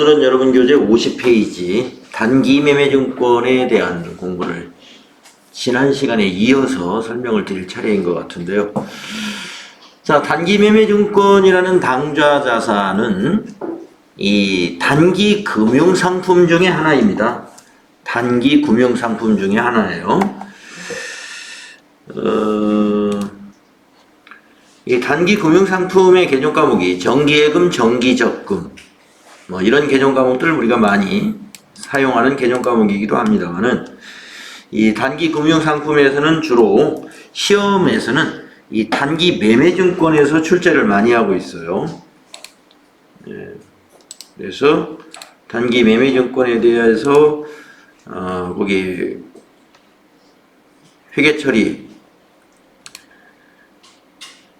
오늘은 여러분 교재 50페이지 단기매매증권에 대한 공부를 지난 시간에 이어서 설명을 드릴 차례인 것 같은데요. 자, 단기매매증권이라는 당좌자산은 이 단기 금융상품 중에 하나입니다. 단기 금융상품 중에 하나예요. 이 단기 금융상품의 개념 과목이 정기예금, 정기적금 뭐 이런 개념 과목들 우리가 많이 사용하는 개념 과목이기도 합니다만은 이 단기 금융 상품에서는 주로 시험에서는 이 단기 매매증권에서 출제를 많이 하고 있어요. 예. 그래서 단기 매매증권에 대해서 거기 회계 처리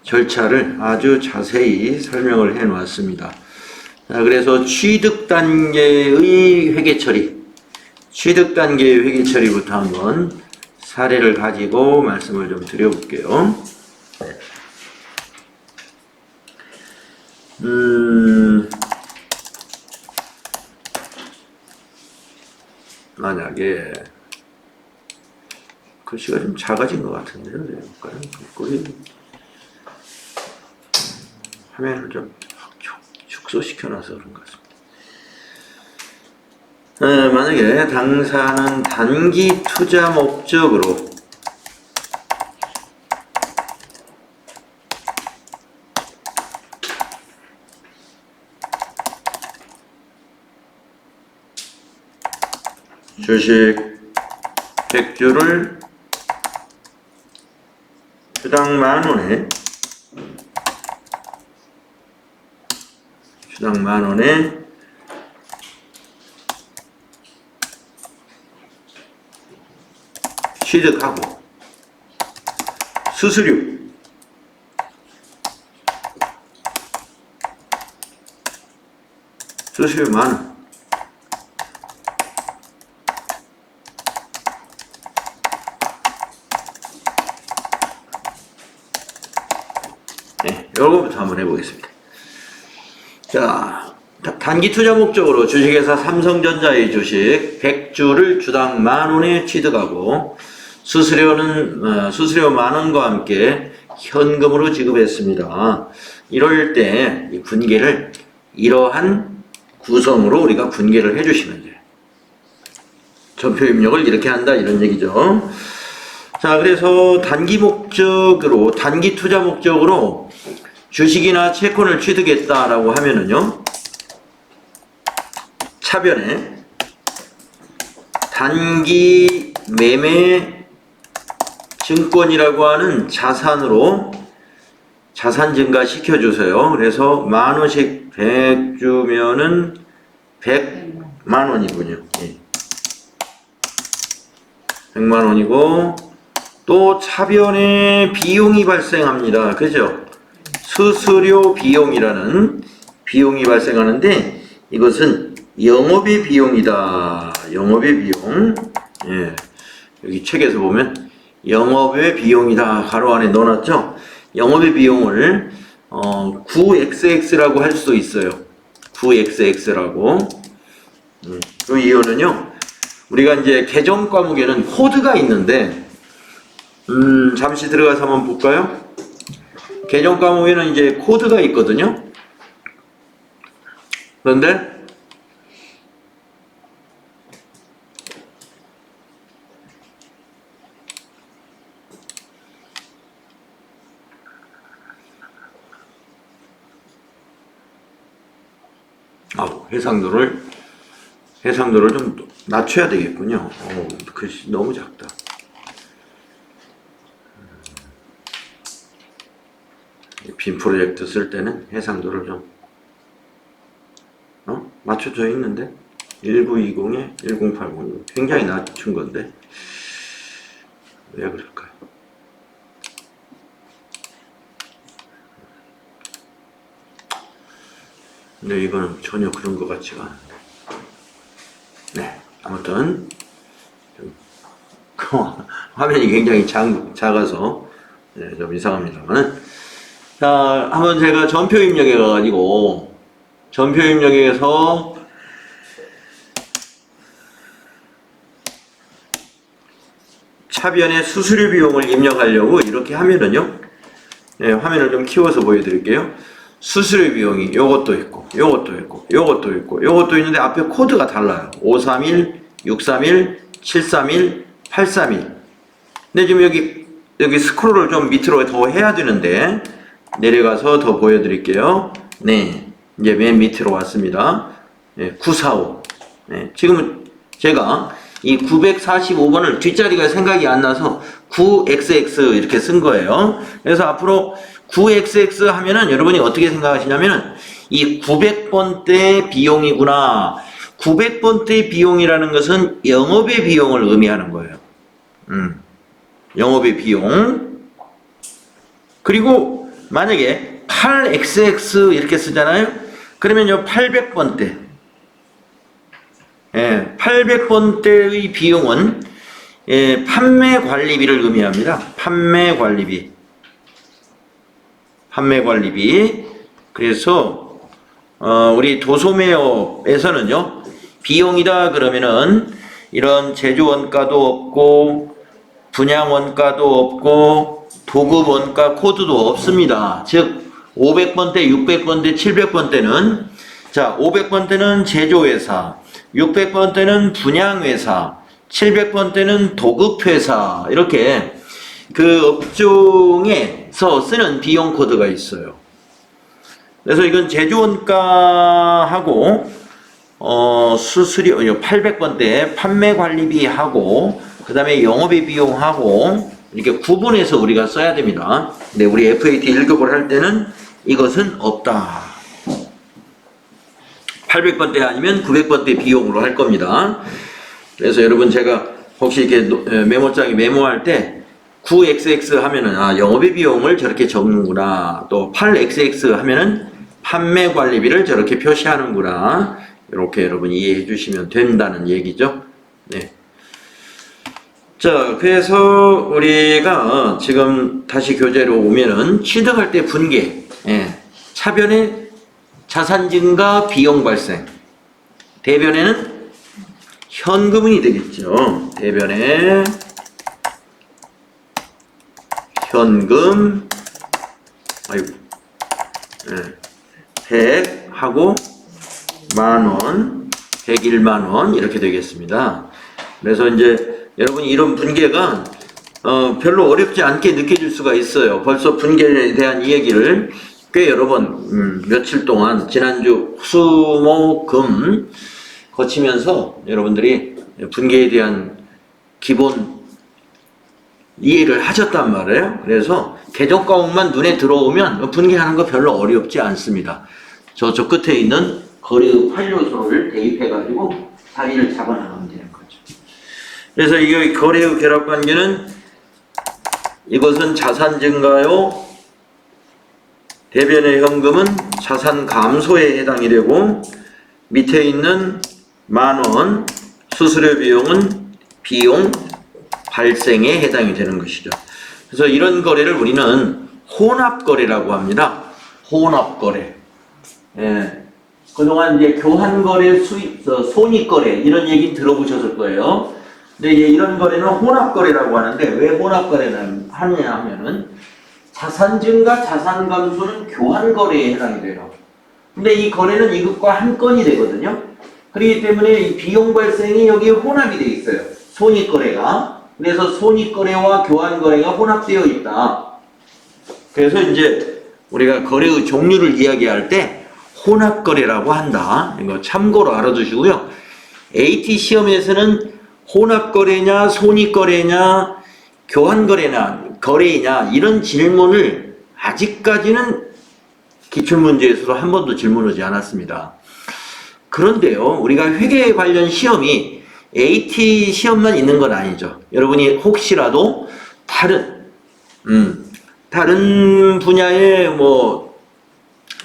절차를 아주 자세히 설명을 해 놓았습니다. 자, 그래서 취득 단계의 회계 처리, 취득 단계의 회계 처리부터 한번 사례를 가지고 말씀을 좀 드려볼게요. 만약에 글씨가 좀 작아진 것 같은데요. 네, 볼까요? 화면을 좀 축소시켜놔서 그런 것 같습니다. 만약에 당사는 단기 투자 목적으로 주식 100주를 주당 만원에 주당 만원에 취득하고 수수료 만원 네, 요거부터 한번 해보겠습니다. 자, 단기 투자 목적으로 주식회사 삼성전자의 주식 100주를 주당 만원에 취득하고 수수료 만원과 함께 현금으로 지급했습니다. 이럴 때 이 분계를 이러한 구성으로 우리가 분계를 해주시면 돼요. 전표 입력을 이렇게 한다 이런 얘기죠. 자, 그래서 단기 투자 목적으로 주식이나 채권을 취득했다라고 하면은요, 차변에 단기 매매 증권이라고 하는 자산으로 자산 증가 시켜주세요. 그래서 만원씩 100주면은 100만원이군요. 예. 100만원이고, 또 차변에 비용이 발생합니다. 그죠? 수수료 비용이라는 비용이 발생하는데 이것은 영업의 비용이다. 영업의 비용. 예. 여기 책에서 보면 영업의 비용이다. 가로 안에 넣어놨죠? 영업의 비용을 9xx라고 할 수도 있어요. 9xx라고. 그 이유는요. 우리가 이제 개정 과목에는 코드가 있는데 잠시 들어가서 한번 볼까요? 개정 과목에는 이제 코드가 있거든요. 그런데 해상도를 좀 낮춰야 되겠군요. 글씨 너무 작다. 빔 프로젝트 쓸 때는 해상도를 좀 맞춰져 있는데 1920에 1080 굉장히 낮춘 건데 왜 그럴까요? 근데 이거는 전혀 그런 것 같지가 않은데. 네, 아무튼 화면이 굉장히 작아서 네, 좀 이상합니다만은, 자, 한번 제가 전표 입력해 가지고 전표 입력해서 차변에 수수료 비용을 입력하려고 이렇게 하면은요. 예, 화면을 좀 키워서 보여드릴게요. 수수료 비용이 요것도 있고, 요것도 있고, 요것도 있고, 요것도 있는데 앞에 코드가 달라요. 531, 631, 731, 831. 근데 지금 여기 스크롤을 좀 밑으로 더 해야 되는데, 내려가서 더 보여드릴게요. 네. 이제 맨 밑으로 왔습니다. 네, 945. 네, 지금은 제가 이 945번을 뒷자리가 생각이 안 나서 9XX 이렇게 쓴 거예요. 그래서 앞으로 9XX 하면은 여러분이 어떻게 생각하시냐면은 이 900번대 비용이구나. 900번대 비용이라는 것은 영업의 비용을 의미하는 거예요. 영업의 비용. 그리고 만약에 8XX 이렇게 쓰잖아요. 그러면요 800번대. 예, 800번대의 비용은 예, 판매 관리비를 의미합니다. 판매 관리비. 판매 관리비. 그래서 우리 도소매업에서는요 비용이다 그러면은 이런 제조 원가도 없고 분양 원가도 없고 도급 원가 코드도 없습니다. 즉 500번대, 600번대, 700번대는 자 500번대는 제조회사, 600번대는 분양회사, 700번대는 도급회사 이렇게 그 업종에서 쓰는 비용 코드가 있어요. 그래서 이건 제조원가하고 수수료 800번대 판매관리비하고 그 다음에 영업의 비용하고 이렇게 구분해서 우리가 써야 됩니다. 근데 우리 FAT 1급을 할 때는 이것은 없다. 800번대 아니면 900번대 비용으로 할 겁니다. 그래서 여러분 제가 혹시 이렇게 메모장에 메모할 때 9XX 하면은 아 영업의 비용을 저렇게 적는구나. 또 8XX 하면은 판매 관리비를 저렇게 표시하는구나. 이렇게 여러분 이해해 주시면 된다는 얘기죠. 네. 자, 그래서 우리가 지금 다시 교재로 오면은 취득할 때 분계, 예, 차변에 자산 증가 비용 발생, 대변에는 현금이 되겠죠. 대변에 현금, 아이고, 예, 100 하고 만원, 101만원 이렇게 되겠습니다. 그래서 이제 여러분 이런 분계가 별로 어렵지 않게 느껴질 수가 있어요. 벌써 분계에 대한 이야기를 꽤 여러 번 며칠 동안 지난주 수목금 거치면서 여러분들이 분계에 대한 기본 이해를 하셨단 말이에요. 그래서 계정 과목만 눈에 들어오면 분계하는 거 별로 어렵지 않습니다. 저쪽 끝에 있는 거래의 활요소를 대입해 가지고 자리를 잡아나가면 되는 거죠. 그래서 이 거래의 결합관계는 이것은 자산 증가요. 대변의 현금은 자산 감소에 해당이 되고 밑에 있는 만원 수수료 비용은 비용 발생에 해당이 되는 것이죠. 그래서 이런 거래를 우리는 혼합거래라고 합니다. 혼합거래. 예. 그동안 이제 교환거래, 손익거래 이런 얘기 들어보셨을 거예요. 근데 이제 이런 거래는 혼합거래라고 하는데 왜 혼합거래를 하느냐 하면은 자산 증가, 자산 감소는 교환거래에 해당이 돼요. 근데 이 거래는 이것과 한 건이 되거든요. 그렇기 때문에 이 비용 발생이 여기에 혼합이 되어 있어요. 손익거래가. 그래서 손익거래와 교환거래가 혼합되어 있다. 그래서 이제 우리가 거래의 종류를 이야기할 때 혼합거래라고 한다. 이거 참고로 알아두시고요. AT 시험에서는 혼합거래냐, 손익거래냐, 교환거래냐, 거래이냐 이런 질문을 아직까지는 기출문제에서도 한 번도 질문하지 않았습니다. 그런데요, 우리가 회계 관련 시험이 AT 시험만 있는 건 아니죠. 여러분이 혹시라도 다른 분야의 뭐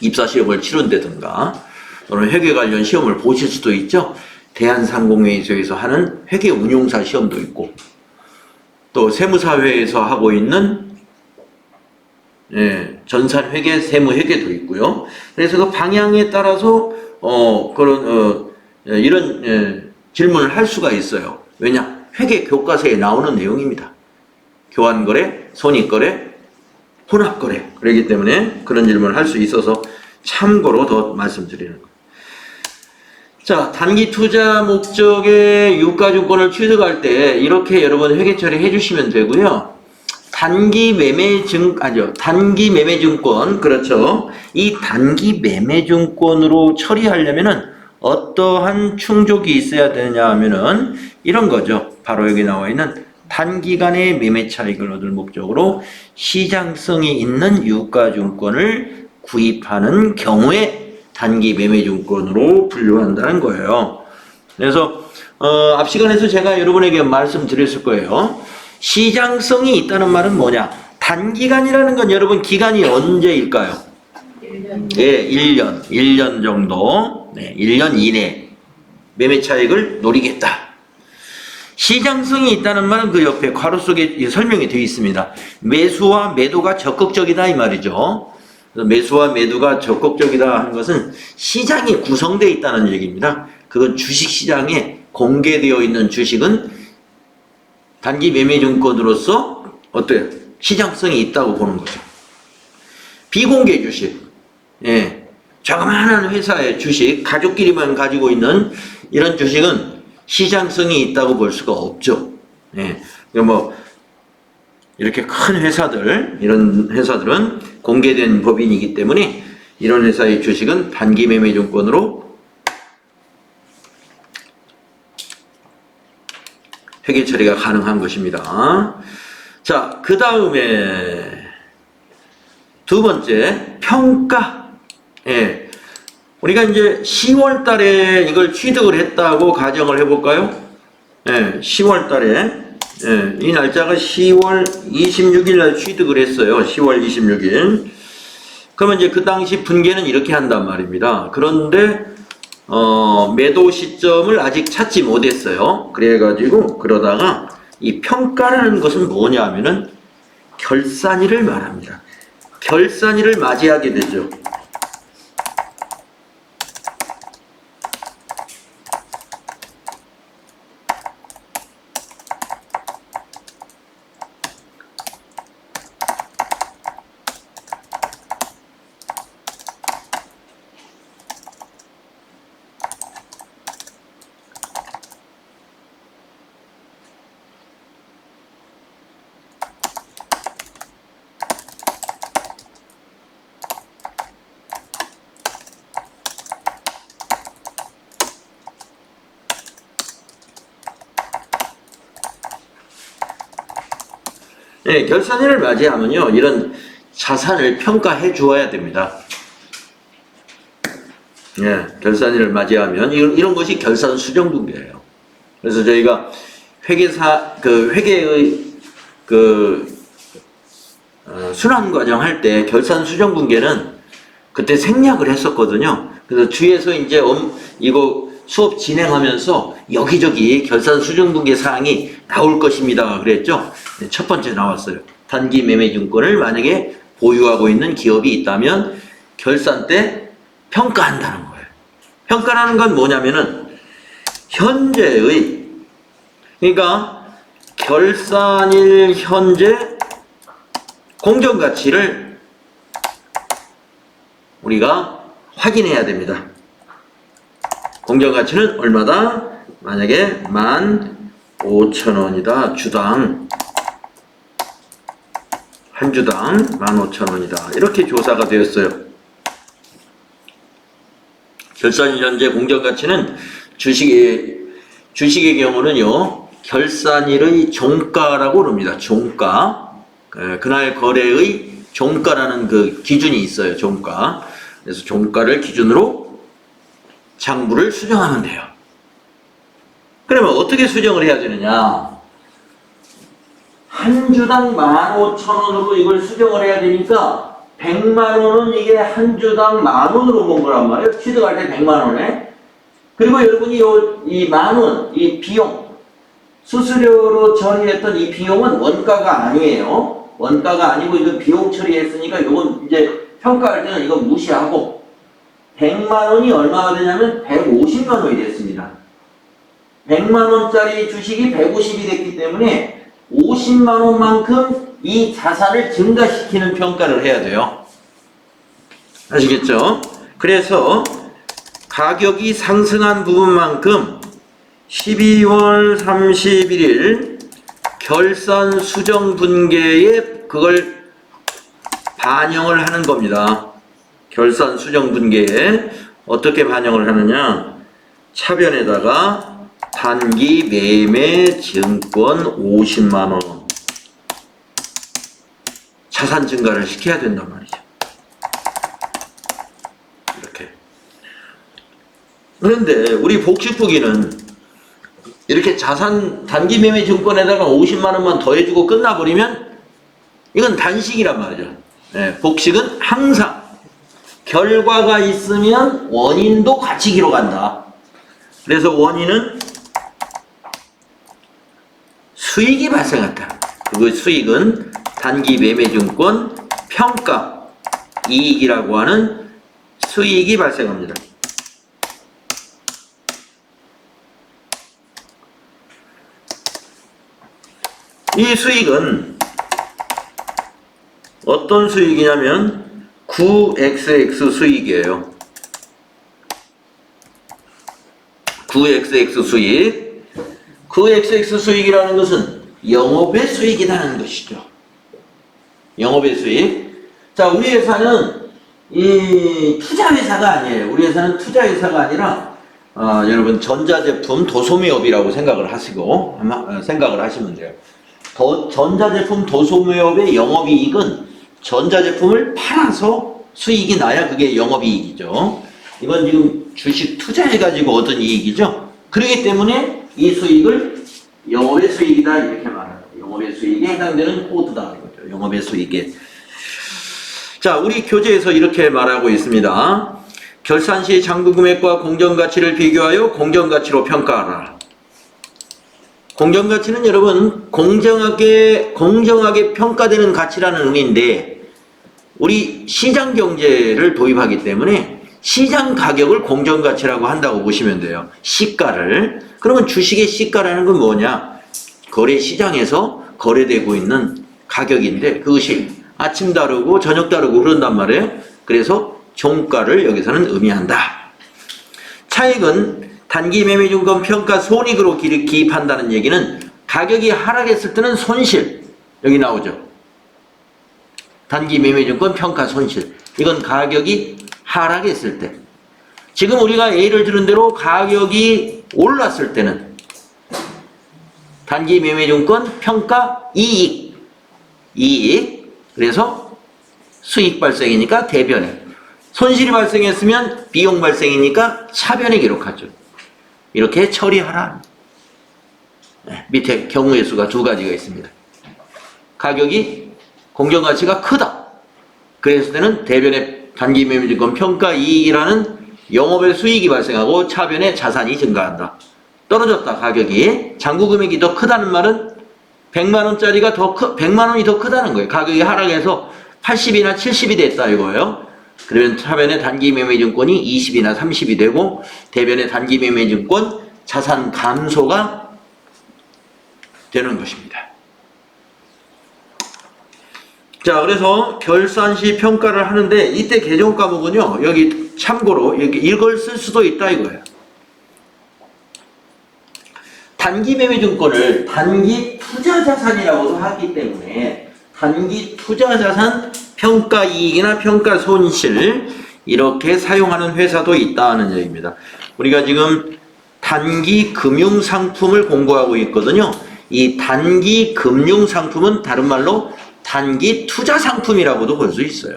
입사 시험을 치른다든가 또는 회계 관련 시험을 보실 수도 있죠. 대한상공회의소에서 하는 회계 운용사 시험도 있고 또 세무사회에서 하고 있는 전산회계, 세무회계도 있고요. 그래서 그 방향에 따라서 이런 질문을 할 수가 있어요. 왜냐? 회계 교과서에 나오는 내용입니다. 교환거래, 손익거래, 혼합거래. 그렇기 때문에 그런 질문을 할 수 있어서 참고로 더 말씀드리는 거예요. 자, 단기 투자 목적의 유가증권을 취득할 때 이렇게 여러분 회계 처리해 주시면 되고요. 단기 매매증권, 그렇죠. 이 단기 매매증권으로 처리하려면은 어떠한 충족이 있어야 되냐 하면은 이런 거죠. 바로 여기 나와 있는 단기간의 매매 차익을 얻을 목적으로 시장성이 있는 유가증권을 구입하는 경우에 단기 매매증권으로 분류한다는 거예요. 그래서 앞 시간에서 제가 여러분에게 말씀드렸을 거예요. 시장성이 있다는 말은 뭐냐? 단기간이라는 건 여러분 기간이 언제일까요? 1년. 예, 1년 정도. 네, 1년 이내 매매 차익을 노리겠다. 시장성이 있다는 말은 그 옆에 괄호 속에 설명이 되어 있습니다. 매수와 매도가 적극적이다 이 말이죠. 매수와 매도가 적극적이다 하는 것은 시장이 구성되어 있다는 얘기입니다. 그건 주식시장에 공개되어 있는 주식은 단기 매매증권으로서 어때요? 시장성이 있다고 보는 거죠. 비공개 주식, 예, 자그마한 회사의 주식, 가족끼리만 가지고 있는 이런 주식은 시장성이 있다고 볼 수가 없죠. 예, 뭐 이렇게 큰 회사들, 이런 회사들은 공개된 법인이기 때문에 이런 회사의 주식은 단기 매매증권으로 회계 처리가 가능한 것입니다. 자, 그 다음에 두 번째, 평가. 예. 우리가 이제 10월 달에 이걸 취득을 했다고 가정을 해볼까요? 예, 10월 달에. 예, 이 날짜가 10월 26일 날 취득을 했어요. 10월 26일. 그러면 이제 그 당시 분계는 이렇게 한단 말입니다. 그런데 매도 시점을 아직 찾지 못했어요. 그래가지고 그러다가 이 평가라는 것은 뭐냐 하면은 결산일을 말합니다. 결산일을 맞이하게 되죠. 네, 결산일을 맞이하면요, 이런 자산을 평가해 주어야 됩니다. 네, 결산일을 맞이하면 이런 것이 결산 수정 분계예요. 그래서 저희가 회계의 순환 과정 할 때 결산 수정 분계는 그때 생략을 했었거든요. 그래서 뒤에서 이제 이거 수업 진행하면서 여기저기 결산 수정 분계 사항이 나올 것입니다. 그랬죠? 네, 첫 번째 나왔어요. 단기 매매증권을 만약에 보유하고 있는 기업이 있다면 결산 때 평가한다는 거예요. 평가라는 건 뭐냐면은 현재의, 그러니까 결산일 현재 공정가치를 우리가 확인해야 됩니다. 공정가치는 얼마다? 만약에 15,000원이다. 주당. 한 주당 15,000원이다. 이렇게 조사가 되었어요. 결산일 현재 공정가치는 주식의 경우는요, 결산일의 종가라고 그럽니다. 종가. 그날 거래의 종가라는 그 기준이 있어요. 종가. 그래서 종가를 기준으로 장부를 수정하면 돼요. 그러면 어떻게 수정을 해야 되느냐? 한 주당 15,000원으로 이걸 수정을 해야 되니까 100만 원은 이게 한 주당 10,000원으로 본 거란 말이에요. 취득할 때 100만 원에. 그리고 여러분이 이 10,000원, 이 비용, 수수료로 처리했던 이 비용은 원가가 아니에요. 원가가 아니고 이거 비용 처리했으니까 이건 이제 평가할 때는 이거 무시하고 100만 원이 얼마가 되냐면 150만 원이 됐습니다. 100만 원짜리 주식이 150이 됐기 때문에 50만 원만큼 이 자산을 증가시키는 평가를 해야 돼요. 아시겠죠? 그래서 가격이 상승한 부분만큼 12월 31일 결산 수정 분계에 그걸 반영을 하는 겁니다. 결산 수정 분계에 어떻게 반영을 하느냐? 차변에다가 단기 매매 증권 50만 원 자산 증가를 시켜야 된단 말이죠. 이렇게. 그런데 우리 복식부기는 이렇게 자산 단기 매매 증권에다가 50만 원만 더해주고 끝나버리면 이건 단식이란 말이죠. 네, 복식은 항상 결과가 있으면 원인도 같이 기록한다. 그래서 원인은 수익이 발생했다. 그 수익은 단기 매매증권 평가 이익이라고 하는 수익이 발생합니다. 이 수익은 어떤 수익이냐면 9XX 수익이에요. 9XX 수익. 9XX 수익이라는 것은 영업의 수익이라는 것이죠. 영업의 수익. 자, 우리 회사는 이 투자회사가 아니에요. 우리 회사는 투자회사가 아니라 여러분 전자제품 도소매업이라고 생각을 하시고 생각을 하시면 돼요. 전자제품 도소매업의 영업이익은 전자제품을 팔아서 수익이 나야 그게 영업이익이죠. 이건 지금 주식 투자해가지고 얻은 이익이죠. 그렇기 때문에 이 수익을 영업의 수익이다 이렇게 말합니다. 영업의 수익에 해당되는 코드다 이거죠. 영업의 수익에. 자, 우리 교재에서 이렇게 말하고 있습니다. 결산 시 잔고 금액과 공정가치를 비교하여 공정가치로 평가하라. 공정가치는 여러분 공정하게 평가되는 가치라는 의미인데 우리 시장 경제를 도입하기 때문에 시장 가격을 공정가치라고 한다고 보시면 돼요. 시가를. 그러면 주식의 시가라는 건 뭐냐? 거래 시장에서 거래되고 있는 가격인데 그것이 아침 다르고 저녁 다르고 그런단 말이에요. 그래서 종가를 여기서는 의미한다. 차익은 단기 매매증권 평가 손익으로 기입한다는 얘기는 가격이 하락했을 때는 손실. 여기 나오죠. 단기 매매증권 평가 손실. 이건 가격이 하락했을 때. 지금 우리가 예를 들은 대로 가격이 올랐을 때는 단기 매매증권 평가 이익. 그래서 수익 발생이니까 대변에. 손실이 발생했으면 비용 발생이니까 차변에 기록하죠. 이렇게 처리하라. 밑에 경우의 수가 두 가지가 있습니다. 가격이 공정가치가 크다. 그랬을 때는 대변에 단기 매매증권 평가 이익이라는 영업의 수익이 발생하고 차변에 자산이 증가한다. 떨어졌다 가격이. 잔고 금액이 더 크다는 말은 100만 원짜리가 100만 원이 더 크다는 거예요. 가격이 하락해서 80이나 70이 됐다 이거예요. 그러면 차변에 단기 매매증권이 20이나 30이 되고 대변에 단기 매매증권 자산 감소가 되는 것입니다. 자, 그래서 결산 시 평가를 하는데 이때 개정 과목은요. 여기 참고로 여기 이걸 쓸 수도 있다 이거예요. 단기 매매증권을 단기 투자자산이라고도 하기 때문에 단기 투자자산 평가 이익이나 평가 손실 이렇게 사용하는 회사도 있다는 얘기입니다. 우리가 지금 단기 금융상품을 공부하고 있거든요. 이 단기 금융상품은 다른 말로 단기 투자상품이라고도 볼 수 있어요.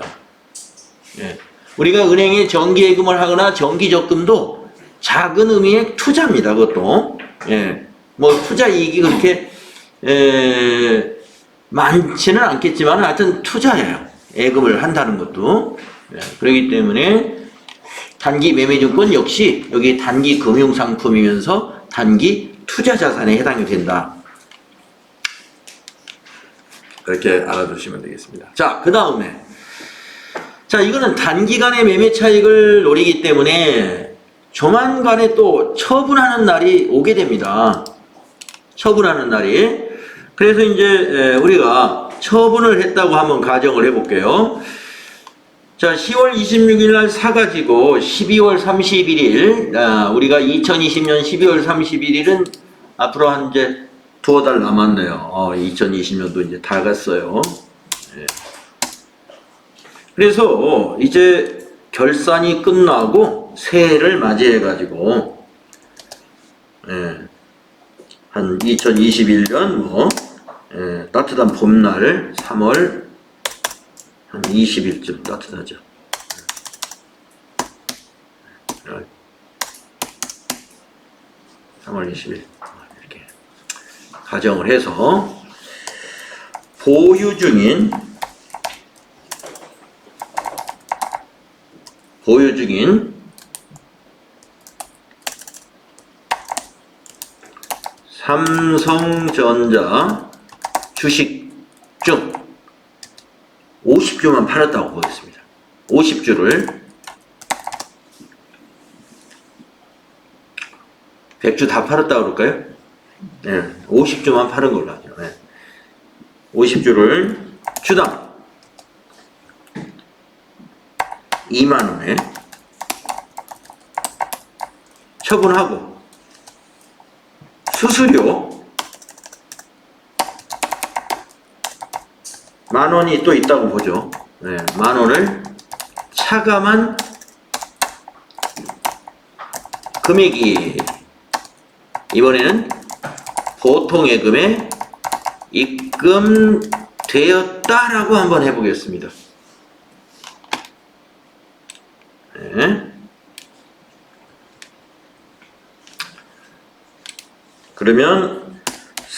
예. 우리가 은행에 정기예금을 하거나 정기적금도 작은 의미의 투자입니다. 그것도. 예. 뭐 투자 이익이 그렇게 많지는 않겠지만 하여튼 투자예요. 예금을 한다는 것도. 예. 그렇기 때문에 단기 매매증권 역시 여기 단기 금융상품이면서 단기 투자자산에 해당이 된다. 그렇게 알아두시면 되겠습니다. 자, 그 다음에 자, 이거는 단기간의 매매 차익을 노리기 때문에 조만간에 또 처분하는 날이 오게 됩니다. 처분하는 날이. 그래서 이제 우리가 처분을 했다고 한번 가정을 해볼게요. 자, 10월 26일 날 사가지고 12월 31일, 우리가 2020년 12월 31일은 앞으로 한 이제 두어 달 남았네요. 2020년도 이제 다 갔어요. 예. 그래서 이제 결산이 끝나고 새해를 맞이해가지고, 예. 한 2021년 따뜻한 봄날 3월 한 20일쯤 따뜻하죠. 3월 20일 이렇게 가정을 해서 보유 중인 삼성전자 주식 중 50주만 팔았다고 보겠습니다. 50주를 100주 다 팔았다고 그럴까요? 네, 50주만 팔은 걸로 하죠. 네. 50주를 주당 2만원에 처분하고 수수료 10,000원이 또 있다고 보죠. 네, 10,000원을 차감한 금액이 이번에는 보통예금에 입금되었다라고 한번 해보겠습니다. 네. 그러면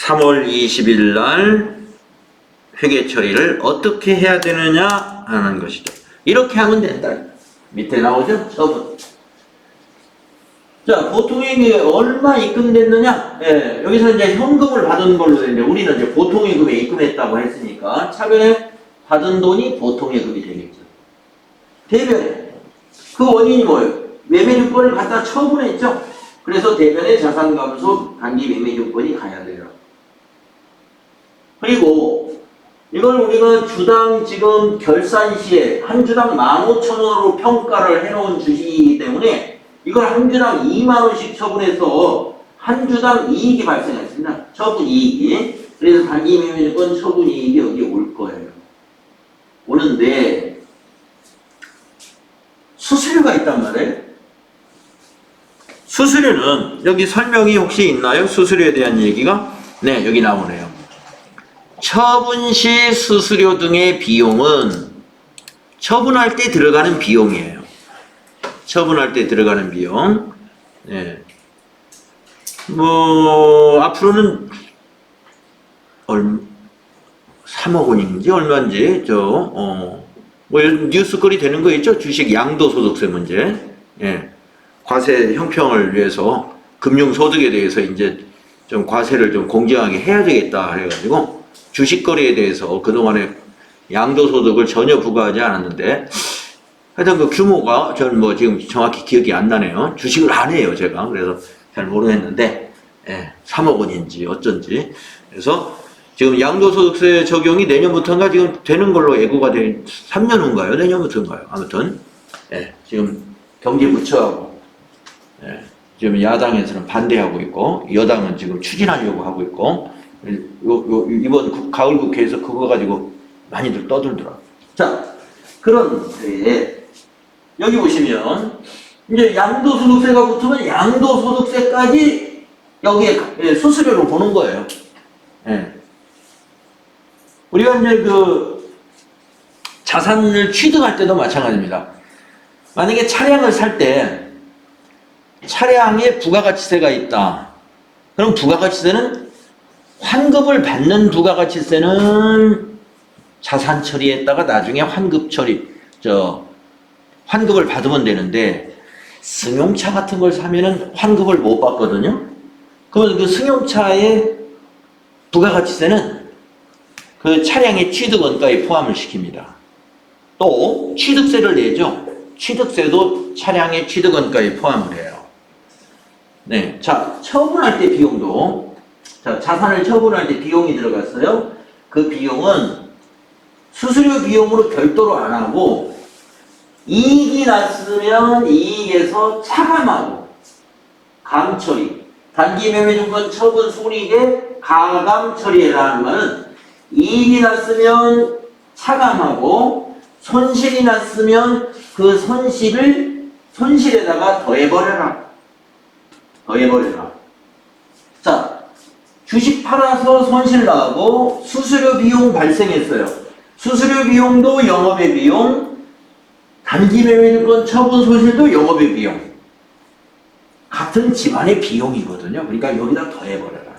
3월 20일 날 회계 처리를 어떻게 해야 되느냐 하는 것이죠. 이렇게 하면 된다. 밑에 나오죠? 처분. 자, 보통예금이 얼마 입금됐느냐? 예, 여기서 이제 현금을 받은 걸로 되는데 우리는 이제 보통예금에 입금했다고 했으니까 차변에 받은 돈이 보통예금이 되겠죠. 대변에 그 원인이 뭐예요? 매매증권을 갖다 처분했죠. 그래서 대변에 자산감소 단기 매매증권이 가야 돼요. 그리고 이걸 우리가 주당 지금 결산 시에 한 주당 15,000원으로 평가를 해놓은 주식이기 때문에 이걸 한 주당 2만원씩 처분해서 한 주당 이익이 발생했습니다. 처분 이익이. 그래서 단기 매매증권 처분 이익이 여기 올 거예요. 오는데 수수료가 있단 말이에요. 수수료는 여기 설명이 혹시 있나요? 수수료에 대한 얘기가? 네, 여기 나오네요. 처분 시 수수료 등의 비용은 처분할 때 들어가는 비용이에요. 처분할 때 들어가는 비용. 네. 앞으로는 3억 원인지 얼마인지 뉴스거리 되는 거 있죠? 주식 양도소득세 문제. 예. 과세 형평을 위해서 금융소득에 대해서 이제 좀 과세를 좀 공정하게 해야 되겠다 해가지고 주식거래에 대해서 그동안에 양도소득을 전혀 부과하지 않았는데 하여튼 그 규모가 저는 지금 정확히 기억이 안 나네요. 주식을 안 해요, 제가. 그래서 잘 모르겠는데 3억 원인지 어쩐지. 그래서 지금 양도소득세 적용이 내년부터인가 지금 되는 걸로 예고가 된 3년 후인가요? 내년부터인가요? 아무튼 지금 경제부처하고 지금 야당에서는 반대하고 있고 여당은 지금 추진하려고 하고 있고 이번 가을 국회에서 그거 가지고 많이들 떠들더라고요. 자, 그런데 여기 보시면 이제 양도소득세가 붙으면 양도소득세까지 여기에 수수료로 보는 거예요. 우리가 이제 그 자산을 취득할 때도 마찬가지입니다. 만약에 차량을 살 때 차량에 부가가치세가 있다. 그럼 부가가치세는 환급을 받는 부가가치세는 자산 처리했다가 나중에 환급 처리, 환급을 받으면 되는데 승용차 같은 걸 사면은 환급을 못 받거든요. 그러면 그 승용차의 부가가치세는 그 차량의 취득원가에 포함을 시킵니다. 또 취득세를 내죠. 취득세도 차량의 취득원가에 포함을 해요. 네, 자, 처분할 때 비용도 자, 자산을 처분할 때 비용이 들어갔어요. 그 비용은 수수료 비용으로 별도로 안 하고 이익이 났으면 이익에서 차감하고 감 처리. 단기 매매증권 처분 손익에 가감 처리해라는 말은 이익이 났으면 차감하고 손실이 났으면 그 손실에다가 더해버려라. 자, 주식 팔아서 손실 나고 수수료 비용 발생했어요. 수수료 비용도 영업의 비용, 단기 매매증권 처분 손실도 영업의 비용. 같은 집안의 비용이거든요. 그러니까 여기다 더해버려라.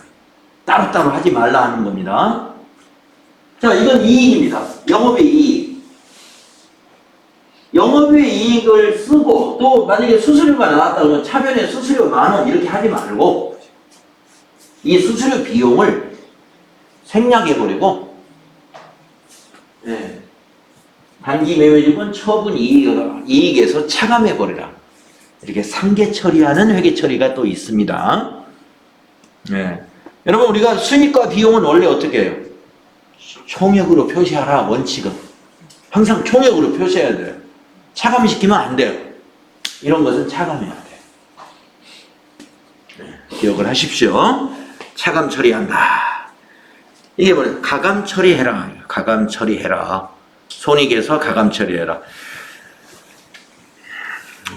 따로따로 하지 말라 하는 겁니다. 자, 이건 이익입니다. 영업의 이익. 영업의 이익을 쓰고 또 만약에 수수료가 나왔다 그러면 차변에 수수료 10,000원 이렇게 하지 말고 이 수수료 비용을 생략해버리고 단기 매매증권 처분 이익에서 차감해버리라. 이렇게 상계 처리하는 회계 처리가 또 있습니다. 여러분 우리가 수익과 비용은 원래 어떻게 해요? 총액으로 표시하라. 원칙은 항상 총액으로 표시해야 돼요. 차감시키면 안 돼요. 이런 것은 차감해야 돼요. 기억을 하십시오. 차감 처리한다. 이게 뭐예요? 가감 처리해라. 가감 처리해라. 손익에서 가감 처리해라.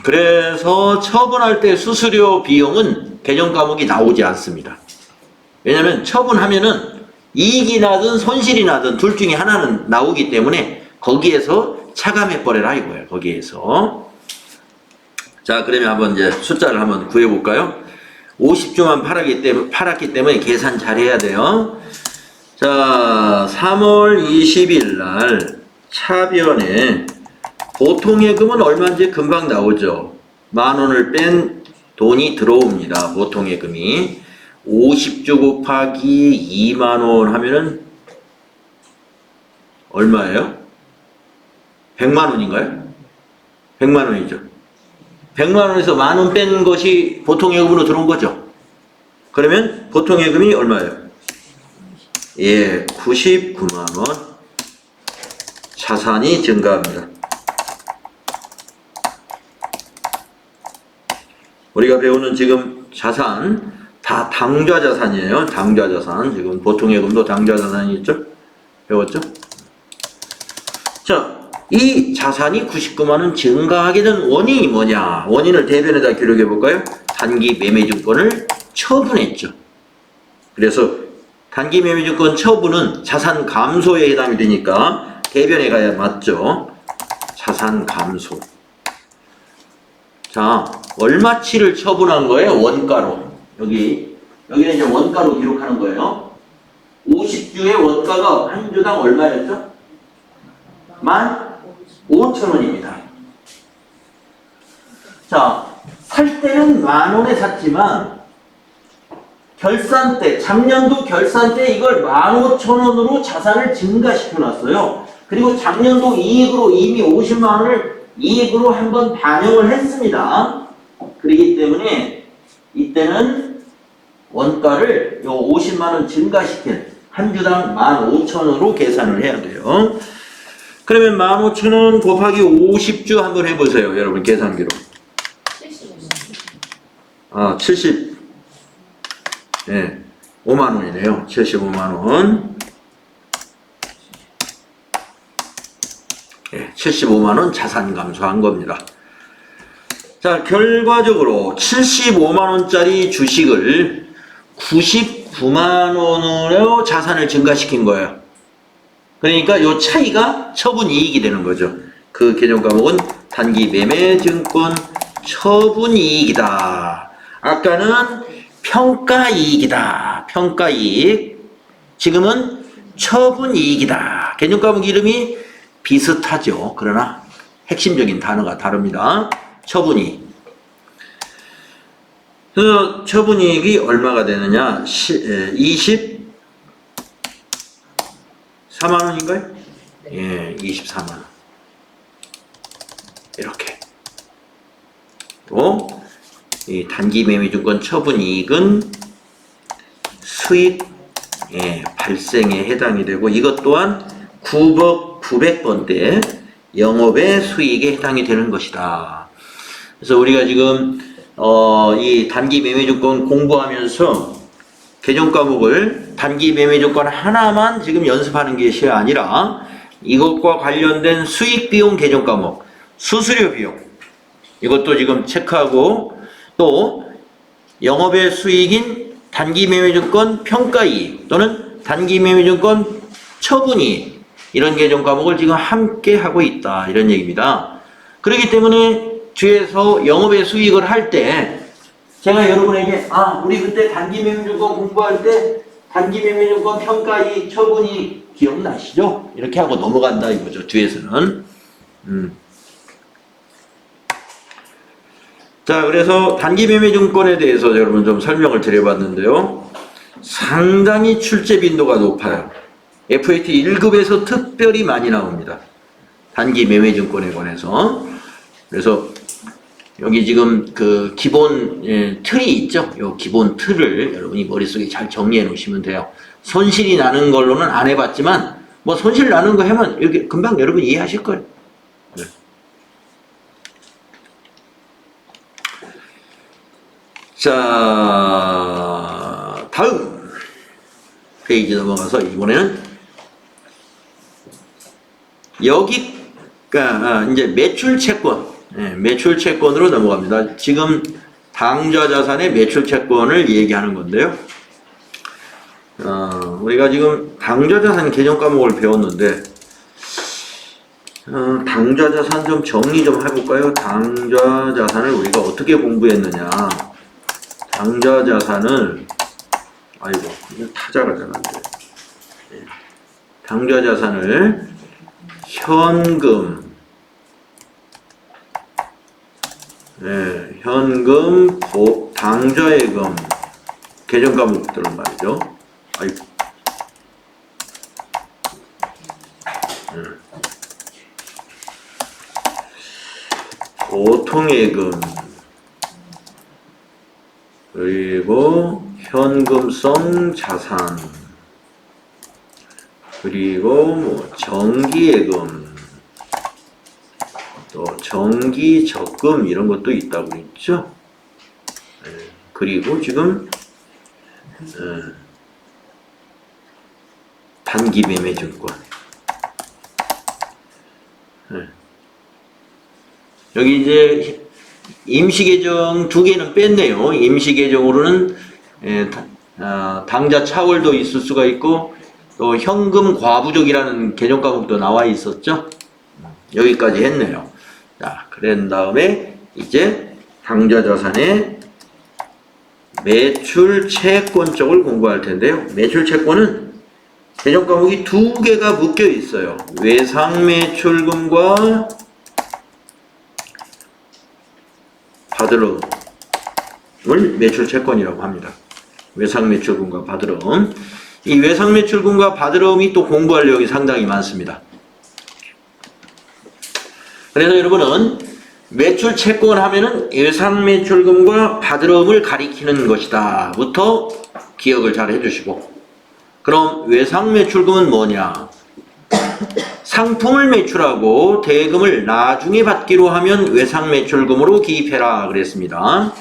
그래서 처분할 때 수수료 비용은 개정 과목이 나오지 않습니다. 왜냐하면 처분하면은 이익이 나든 손실이 나든 둘 중에 하나는 나오기 때문에 거기에서 차감해버려라 이거예요. 거기에서. 자, 그러면 한번 이제 숫자를 한번 구해볼까요? 50주만 팔았기 때문에 계산 잘 해야 돼요. 자, 3월 20일 날 차변에 보통예금은 얼마인지 금방 나오죠. 10,000원을 뺀 돈이 들어옵니다. 보통예금이 50주 곱하기 20,000원 하면은 얼마예요? 100만원인가요? 100만원이죠. 100만원에서 10,000원 뺀 것이 보통예금으로 들어온 거죠. 그러면 보통예금이 얼마예요? 99만원 자산이 증가합니다. 우리가 배우는 지금 자산 다 당좌자산이에요. 당좌자산. 지금 보통예금도 당좌자산이 있죠? 배웠죠? 자, 이 자산이 99만원 증가하게 된 원인이 뭐냐? 원인을 대변에다 기록해 볼까요? 단기 매매증권을 처분했죠. 그래서 단기 매매증권 처분은 자산 감소에 해당이 되니까 대변에 가야 맞죠? 자산 감소. 자, 얼마치를 처분한 거예요? 원가로. 여기는 이제 원가로 기록하는 거예요. 50주의 원가가 한 주당 얼마였죠? 15,000원입니다. 자, 살 때는 10,000원에 샀지만 결산 때, 작년도 결산 때 이걸 15,000원으로 자산을 증가시켜 놨어요. 그리고 작년도 이익으로 이미 50만원을 이익으로 한번 반영을 했습니다. 그렇기 때문에 이때는 원가를 요 50만원 증가시킨 한 주당 15,000원으로 계산을 해야 돼요. 그러면 15,000원 곱하기 50주 한번 해보세요. 여러분 계산기로. 5만원이네요. 75만원. 75만원 자산 감소한 겁니다. 자, 결과적으로 75만원짜리 주식을 99만원으로 자산을 증가시킨 거예요. 그러니까 요 차이가 처분 이익이 되는 거죠. 그 개념 과목은 단기 매매 증권 처분 이익이다. 아까는 평가 이익이다. 평가 이익. 지금은 처분 이익이다. 개념 과목 이름이 비슷하죠. 그러나 핵심적인 단어가 다릅니다. 처분이익. 그래서 처분이익이 얼마가 되느냐? 24만원인가요? 예, 24만원. 이렇게. 또, 이 단기 매매증권 처분이익은 수익 발생에 해당이 되고, 이것 또한 9억 900번대 영업의 수익에 해당이 되는 것이다. 그래서 우리가 지금 이 단기 매매증권 공부하면서 개정 과목을 단기 매매증권 하나만 지금 연습하는 것이 아니라 이것과 관련된 수익 비용 개정 과목, 수수료 비용, 이것도 지금 체크하고, 또 영업의 수익인 단기 매매증권 평가이익 또는 단기 매매증권 처분이익, 이런 개정 과목을 지금 함께 하고 있다, 이런 얘기입니다. 그렇기 때문에 뒤에서 영업의 수익을 할 때 제가 여러분에게 우리 그때 단기 매매증권 공부할 때 단기 매매증권 평가이익 처분이익 기억나시죠? 이렇게 하고 넘어간다 이거죠, 뒤에서는. 자, 그래서 단기 매매증권에 대해서 여러분 좀 설명을 드려봤는데요. 상당히 출제 빈도가 높아요. FAT 1급에서 특별히 많이 나옵니다. 단기 매매증권에 관해서. 그래서 여기 지금 그 기본 틀이 있죠? 이 기본 틀을 여러분이 머릿속에 잘 정리해 놓으시면 돼요. 손실이 나는 걸로는 안 해봤지만 뭐 손실 나는 거 하면 이렇게 금방 여러분 이해하실 거예요. 네. 자, 다음 페이지 넘어가서 이번에는 여기가 이제 매출 채권, 매출 채권으로 넘어갑니다. 지금 당좌 자산의 매출 채권을 얘기하는 건데요. 우리가 지금 당좌 자산 개정 과목을 배웠는데, 당좌 자산 좀 정리 좀 해볼까요? 당좌 자산을 우리가 어떻게 공부했느냐. 당좌 자산을, 아이고, 이거 타자가 잘안돼. 당좌 자산을 현금, 현금, 당좌예금, 개정 과목들은 말이죠. 아이고. 보통예금, 그리고 현금성 자산, 그리고 뭐 정기예금, 또 정기적금 이런 것도 있다고 했죠. 그리고 지금 단기 매매증권, 여기 이제 임시계정 2개는 뺐네요. 임시계정으로는 당좌 차월도 있을 수가 있고, 또 현금 과부족이라는 개정 과목도 나와 있었죠. 여기까지 했네요. 자, 그런 다음에 이제 당좌 자산의 매출 채권 쪽을 공부할 텐데요. 매출 채권은 개정 과목이 2개가 묶여 있어요. 외상 매출금과 받으러움을 매출 채권이라고 합니다. 외상 매출금과 받으러움. 이 외상 매출금과 받으러움이 또 공부할 내용이 상당히 많습니다. 그래서 여러분은 매출 채권 하면은 외상 매출금과 받으러움을 가리키는 것이다 부터 기억을 잘 해주시고, 그럼 외상 매출금은 뭐냐? 상품을 매출하고 대금을 나중에 받기로 하면 외상 매출금으로 기입해라 그랬습니다.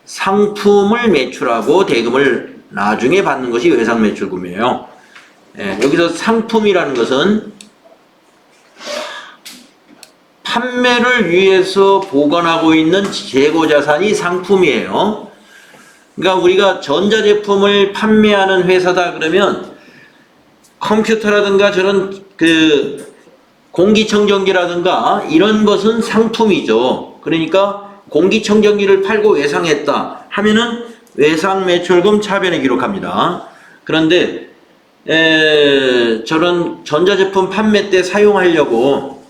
상품을 매출하고 대금을 나중에 받는 것이 외상 매출금이에요. 여기서 상품이라는 것은 판매를 위해서 보관하고 있는 재고자산이 상품이에요. 그러니까 우리가 전자제품을 판매하는 회사다 그러면 컴퓨터라든가 저런 공기청정기라든가 이런 것은 상품이죠. 그러니까 공기청정기를 팔고 외상했다 하면은 외상 매출금 차변에 기록합니다. 그런데 저런 전자제품 판매 때 사용하려고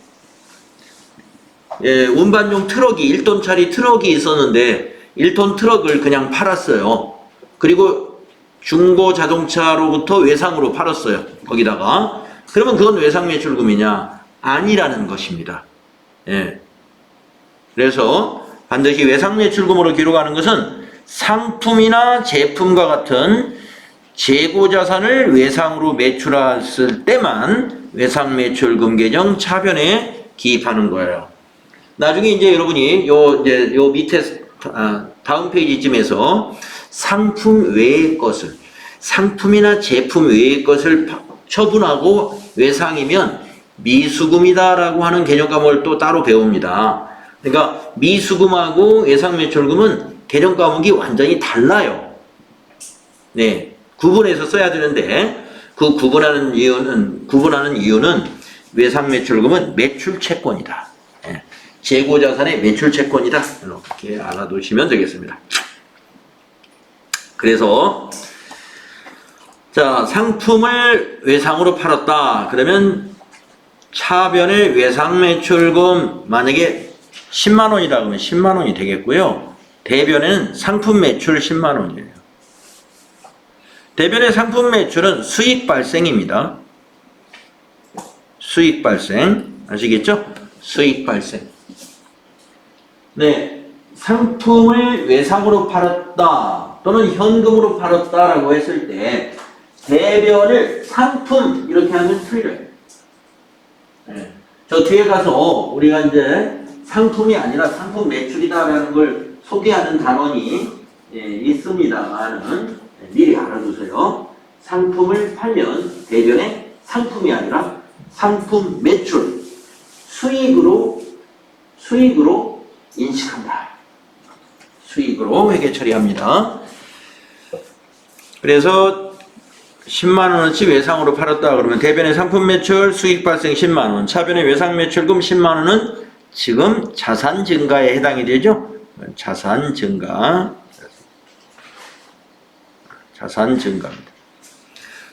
운반용 트럭이 1톤짜리 트럭이 있었는데 1톤 트럭을 그냥 팔았어요. 그리고 중고 자동차로부터 외상으로 팔았어요. 거기다가. 그러면 그건 외상 매출금이냐? 아니라는 것입니다. 그래서 반드시 외상 매출금으로 기록하는 것은 상품이나 제품과 같은 재고자산을 외상으로 매출했을 때만 외상매출금 계정 차변에 기입하는 거예요. 나중에 이제 여러분이 요 밑에 다음 페이지쯤에서 상품 외의 것을, 상품이나 제품 외의 것을 처분하고 외상이면 미수금이다라고 하는 개념 과목을 또 따로 배웁니다. 그러니까 미수금하고 외상매출금은 개념 과목이 완전히 달라요. 네, 구분해서 써야 되는데 그 구분하는 이유는 외상매출금은 매출채권이다. 네, 재고자산의 매출채권이다. 이렇게 알아두시면 되겠습니다. 그래서 자, 상품을 외상으로 팔았다. 그러면 차변의 외상매출금 만약에 10만 원이라 그러면 10만 원이 되겠고요. 대변에는 상품 매출 10만 원이에요. 대변의 상품 매출은 수익 발생입니다. 수익 발생. 아시겠죠? 수익 발생. 네. 상품을 외상으로 팔았다. 또는 현금으로 팔았다라고 했을 때 대변을 상품 이렇게 하면 틀려요. 네. 저 뒤에 가서 우리가 이제 상품이 아니라 상품 매출이다라는 걸 소개하는 단원이 있습니다만은 미리 알아두세요. 상품을 팔면 대변에 상품이 아니라 상품 매출, 수익으로 인식한다. 수익으로 회계 처리합니다. 그래서 10만원어치 외상으로 팔았다 그러면 대변의 상품 매출 수익 발생 10만원, 차변의 외상 매출금 10만원은 지금 자산 증가에 해당이 되죠. 자산 증가입니다.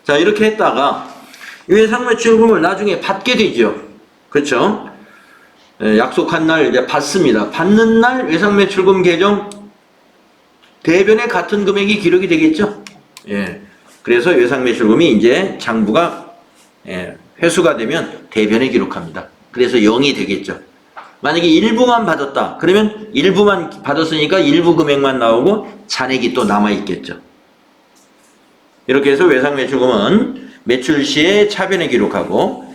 자, 이렇게 했다가 외상 매출금을 나중에 받게 되죠. 그렇죠? 약속한 날 이제 받습니다. 받는 날 외상 매출금 계정 대변에 같은 금액이 기록이 되겠죠. 예. 그래서 외상 매출금이 이제 장부가 회수가 되면 대변에 기록합니다. 그래서 0이 되겠죠. 만약에 일부만 받았다. 그러면 일부만 받았으니까 일부 금액만 나오고 잔액이 또 남아 있겠죠. 이렇게 해서 외상 매출금은 매출 시에 차변에 기록하고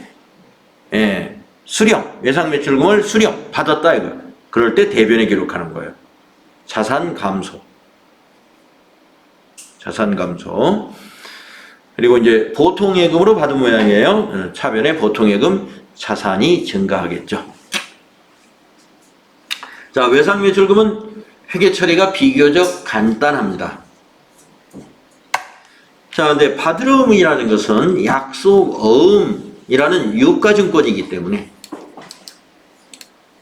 수령, 외상 매출금을 수령 받았다 이거. 그럴 때 대변에 기록하는 거예요. 자산 감소. 그리고 이제 보통예금으로 받은 모양이에요. 차변에 보통예금 자산이 증가하겠죠. 자, 외상 매출금은 회계 처리가 비교적 간단합니다. 자, 근데 받으러움이라는 것은 약속 어음이라는 유가증권이기 때문에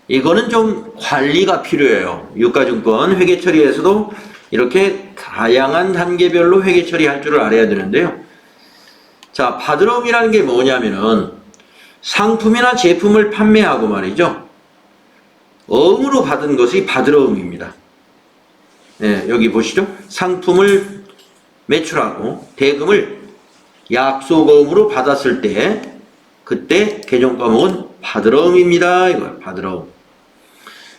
이거는 좀 관리가 필요해요. 유가증권 회계 처리에서도 이렇게 다양한 단계별로 회계 처리할 줄을 알아야 되는데요. 자, 받으러움이라는 게 뭐냐면은 상품이나 제품을 판매하고 말이죠. 어음으로 받은 것이 받으러움입니다. 네, 여기 보시죠. 상품을 매출하고 대금을 약속어음으로 받았을 때 그때 개정 과목은 받으러움입니다. 이거예요. 받으러움.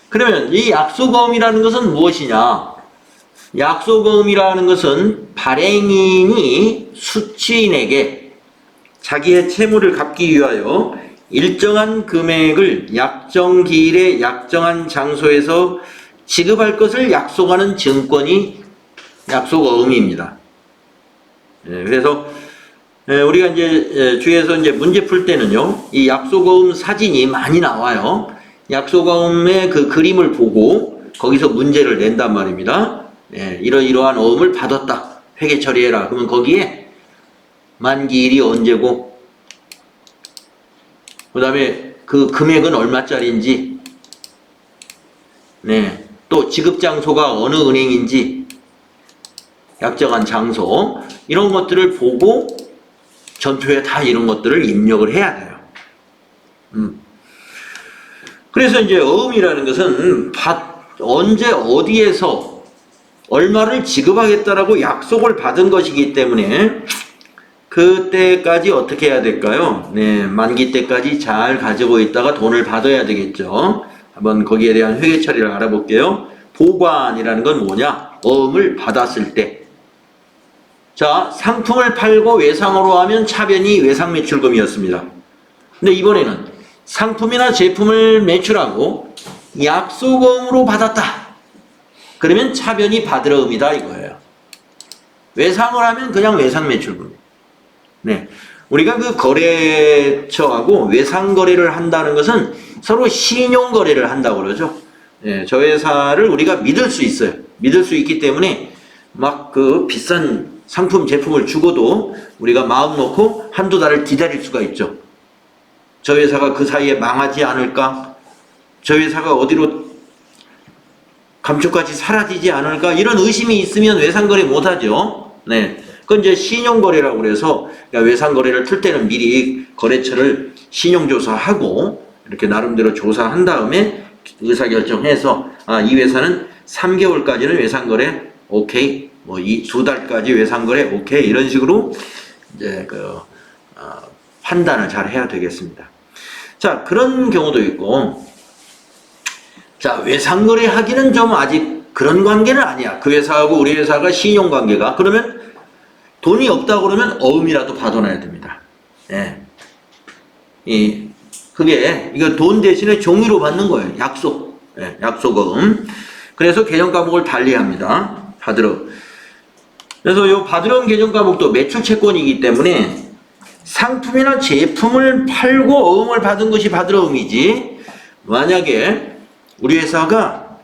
그러면 이 약속어음이라는 것은 무엇이냐? 약속어음이라는 것은 발행인이 수취인에게 자기의 채무를 갚기 위하여 일정한 금액을 약정 기일에 약정한 장소에서 지급할 것을 약속하는 증권이 약속어음입니다. 그래서 우리가 이제 주위에서 이제 문제 풀 때는요, 이 약속어음 사진이 많이 나와요. 약속어음의 그 그림을 보고 거기서 문제를 낸단 말입니다. 이러이러한 어음을 받았다. 회계 처리해라. 그러면 거기에 만기일이 언제고, 그 다음에 그 금액은 얼마짜리인지, 또 지급 장소가 어느 은행인지, 약정한 장소, 이런 것들을 보고 전표에 다 이런 것들을 입력을 해야 돼요. 그래서 이제 어음이라는 것은 언제 어디에서 얼마를 지급하겠다라고 약속을 받은 것이기 때문에 그때까지 어떻게 해야 될까요? 만기 때까지 잘 가지고 있다가 돈을 받아야 되겠죠. 한번 거기에 대한 회계 처리를 알아볼게요. 보관이라는 건 뭐냐? 어음을 받았을 때 자, 상품을 팔고 외상으로 하면 차변이 외상매출금이었습니다. 근데 이번에는 상품이나 제품을 매출하고 약속음으로 받았다. 그러면 차변이 받으러음이다 이거예요. 외상을 하면 그냥 외상매출금. 네. 우리가 그 거래처하고 외상거래를 한다는 것은 서로 신용거래를 한다고 그러죠. 네, 저 회사를 우리가 믿을 수 있어요. 믿을 수 있기 때문에 막 그 비싼 상품, 제품을 주고도 우리가 마음 놓고 한두 달을 기다릴 수가 있죠. 저 회사가 그 사이에 망하지 않을까? 저 회사가 어디로 감쪽같이 사라지지 않을까? 이런 의심이 있으면 외상거래 못하죠. 네. 그건 이제 신용거래라고 그래서 외상거래를 틀 때는 미리 거래처를 신용조사하고 이렇게 나름대로 조사한 다음에 의사결정해서 이 회사는 3개월까지는 외상거래 오케이, 뭐 이 2달까지 외상거래 오케이 이런 식으로 이제 판단을 잘 해야 되겠습니다. 자, 그런 경우도 있고, 자, 외상거래 하기는 좀 아직 그런 관계는 아니야. 그 회사하고 우리 회사가 신용관계가. 그러면 돈이 없다 그러면 어음이라도 받아놔야 됩니다. 예. 그게, 이거 돈 대신에 종이로 받는 거예요. 약속. 예, 약속어음. 그래서 계정과목을 달리합니다. 받으러. 그래서 이 받으러 계정과목도 매출채권이기 때문에 상품이나 제품을 팔고 어음을 받은 것이 받으러음이지, 만약에 우리 회사가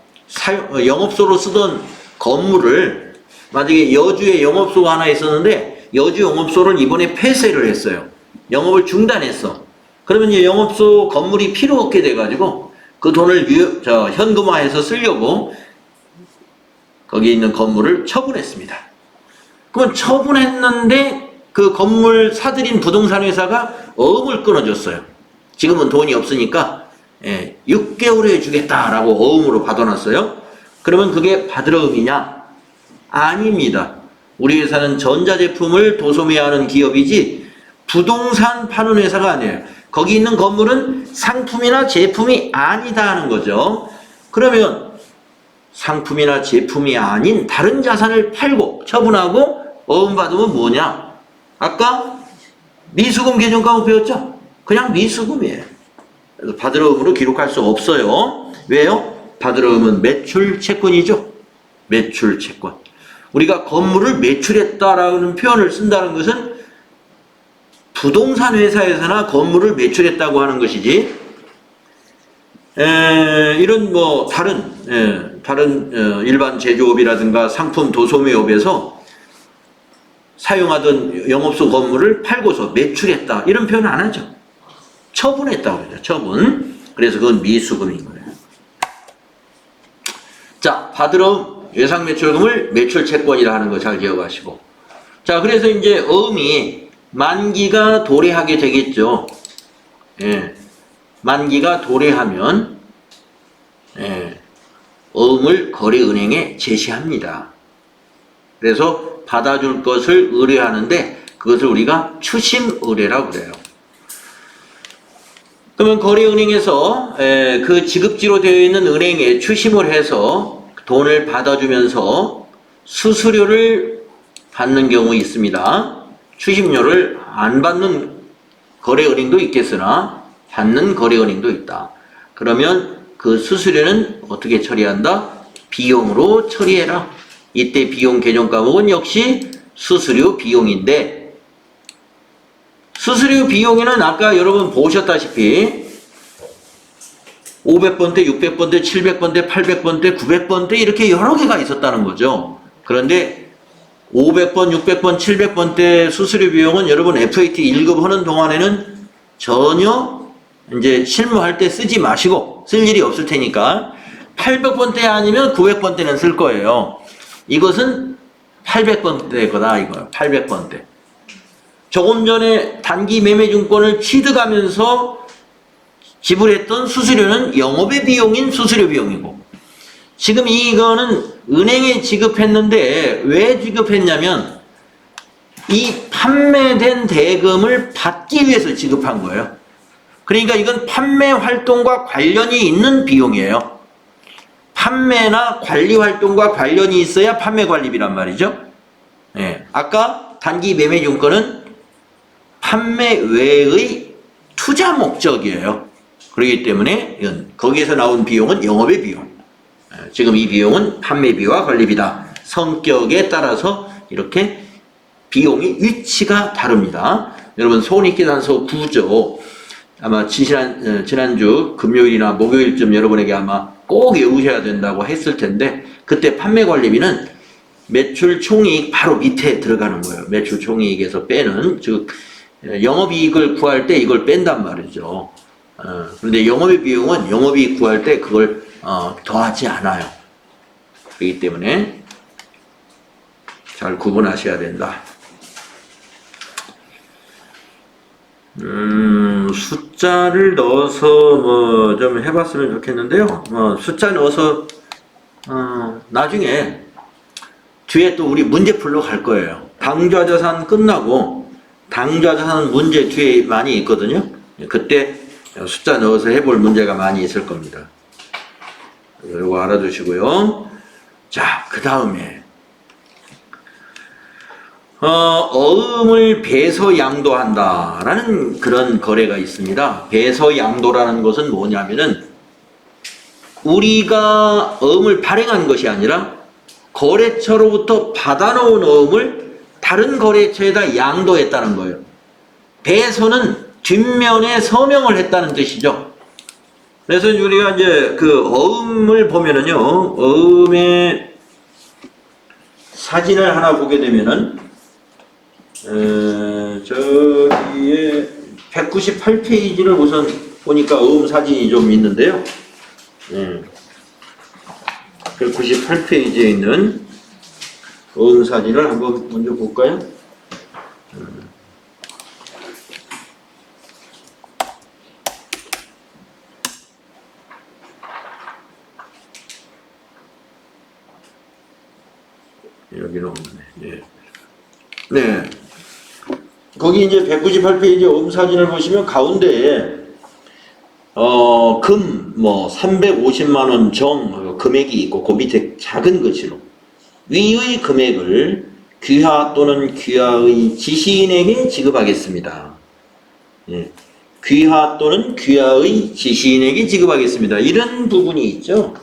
영업소로 쓰던 건물을, 만약에 여주에 영업소가 하나 있었는데 여주 영업소를 이번에 폐쇄를 했어요. 영업을 중단했어. 그러면 이제 영업소 건물이 필요 없게 돼가지고 그 돈을 현금화해서 쓰려고 거기 있는 건물을 처분했습니다. 그건 처분했는데 그 건물 사들인 부동산 회사가 어음을 끊어줬어요. 지금은 돈이 없으니까 6개월에 주겠다라고 어음으로 받아놨어요. 그러면 그게 받으러음이냐? 아닙니다. 우리 회사는 전자제품을 도소매하는 기업이지 부동산 파는 회사가 아니에요. 거기 있는 건물은 상품이나 제품이 아니다 하는 거죠. 그러면 상품이나 제품이 아닌 다른 자산을 팔고 처분하고 어음 받으면 뭐냐? 아까 미수금 계정과목 배웠죠? 그냥 미수금이에요. 그래서 받으러음으로 기록할 수 없어요. 왜요? 받으러음은 매출채권이죠. 매출채권. 우리가 건물을 매출했다라는 표현을 쓴다는 것은 부동산 회사에서나 건물을 매출했다고 하는 것이지, 이런 뭐 다른 일반 제조업이라든가 상품 도소매업에서 사용하던 영업소 건물을 팔고서 매출했다 이런 표현 안 하죠. 처분했다고 그러죠. 처분. 그래서 그건 미수금인 거예요. 자, 받으러 외상매출금을 매출채권이라 하는 거 잘 기억하시고. 자, 그래서 이제 어음이 만기가 도래하게 되겠죠. 예. 만기가 도래하면 어음을 거래은행에 제시합니다. 그래서 받아줄 것을 의뢰하는데 그것을 우리가 추심의뢰라고 그래요. 그러면 거래은행에서 그 지급지로 되어 있는 은행에 추심을 해서 돈을 받아주면서 수수료를 받는 경우 있습니다. 추심료를 안 받는 거래은행도 있겠으나 받는 거래은행도 있다. 그러면 그 수수료는 어떻게 처리한다? 비용으로 처리해라. 이때 비용 계정과목은 역시 수수료 비용인데, 수수료 비용에는 아까 여러분 보셨다시피 500번대, 600번대, 700번대, 800번대, 900번대 이렇게 여러 개가 있었다는 거죠. 그런데 500번, 600번, 700번대 수수료 비용은 여러분 FAT 1급 하는 동안에는 전혀 이제 실무할 때 쓰지 마시고, 쓸 일이 없을 테니까 800번대 아니면 900번대는 쓸 거예요. 이것은 800번대 거다 이거예요. 800번대. 조금 전에 단기 매매증권을 취득하면서 지불했던 수수료는 영업의 비용인 수수료 비용이고, 지금 이거는 은행에 지급했는데 왜 지급했냐면 이 판매된 대금을 받기 위해서 지급한 거예요. 그러니까 이건 판매 활동과 관련이 있는 비용이에요. 판매나 관리 활동과 관련이 있어야 판매 관리비란 말이죠. 예, 아까 단기 매매증권은 판매 외의 투자 목적이에요. 그렇기 때문에 거기에서 나온 비용은 영업의 비용. 지금 이 비용은 판매비와 관리비다. 성격에 따라서 이렇게 비용이 위치가 다릅니다. 여러분 손익계산서 구조 아마 지난주 금요일이나 목요일쯤 여러분에게 아마 꼭 외우셔야 된다고 했을 텐데 그때 판매관리비는 매출 총이익 바로 밑에 들어가는 거예요. 매출 총이익에서 빼는 즉 영업이익을 구할 때 이걸 뺀단 말이죠. 그런데 영업의 비용은 영업이익 구할 때 그걸 더하지 않아요. 그렇기 때문에 잘 구분하셔야 된다. 숫자를 넣어서 뭐 좀 해봤으면 좋겠는데요. 숫자 넣어서 나중에 뒤에 또 우리 문제풀로 갈 거예요. 당좌자산 끝나고 당좌자산 문제 뒤에 많이 있거든요. 그때 숫자 넣어서 해볼 문제가 많이 있을 겁니다. 이거 알아두시고요. 자, 그 다음에 어음을 배서양도한다라는 그런 거래가 있습니다. 배서양도라는 것은 뭐냐면은 우리가 어음을 발행한 것이 아니라 거래처로부터 받아놓은 어음을 다른 거래처에다 양도했다는 거예요. 배서는 뒷면에 서명을 했다는 뜻이죠. 그래서 우리가 이제 그 어음을 보면은요, 어음의 사진을 하나 보게 되면은 저기에 198페이지를 우선 보니까 어음 사진이 좀 있는데요. 198페이지에 있는 어음 사진을 한번 먼저 볼까요? 여기는 없네. 예. 네. 거기 이제 198페이지 어음 사진을 보시면 가운데에 금, 350만원 정, 금액이 있고, 그 밑에 작은 글씨로. 위의 금액을 귀하 또는 귀하의 지시인에게 지급하겠습니다. 예. 귀하 또는 귀하의 지시인에게 지급하겠습니다. 이런 부분이 있죠.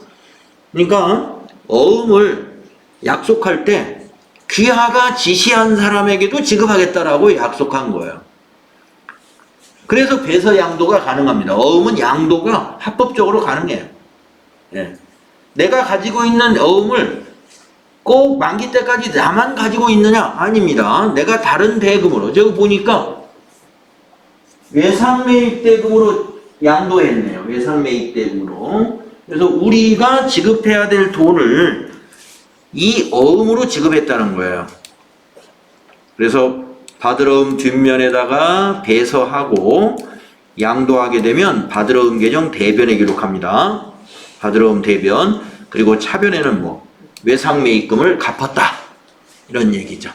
그러니까, 어음을 약속할 때, 귀하가 지시한 사람에게도 지급하겠다라고 약속한 거예요. 그래서 배서양도가 가능합니다. 어음은 양도가 합법적으로 가능해요. 예. 내가 가지고 있는 어음을 꼭 만기 때까지 나만 가지고 있느냐? 아닙니다. 내가 다른 대금으로, 저기 보니까 외상매입대금으로 양도했네요. 외상매입대금으로. 그래서 우리가 지급해야 될 돈을 이 어음으로 지급했다는 거예요. 그래서 받을 어음 뒷면에다가 배서하고 양도하게 되면 받을 어음 계정 대변에 기록합니다. 받을 어음 대변, 그리고 차변에는 외상매입금을 갚았다, 이런 얘기죠.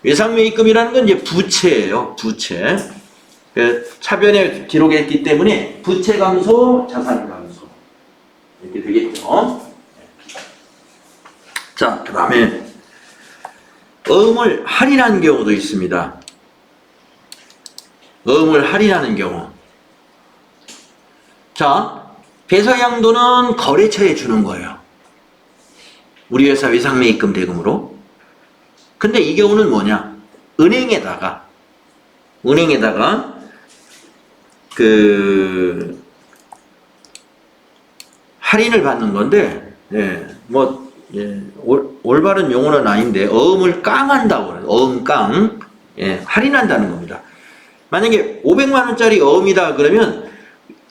외상매입금이라는 건 이제 부채예요. 부채. 차변에 기록했기 때문에 부채 감소, 자산 감소 이렇게 되겠죠. 자, 그 다음에 어음을 할인한 경우도 있습니다. 어음을 할인하는 경우. 자, 배서양도는 거래처에 주는 거예요. 우리 회사 외상매입금 대금으로. 근데 이 경우는 뭐냐? 은행에다가 그 할인을 받는 건데, 올바른 용어는 아닌데 어음을 깡한다고 그래요. 어음 깡. 할인한다는 겁니다. 만약에 500만원짜리 어음이다 그러면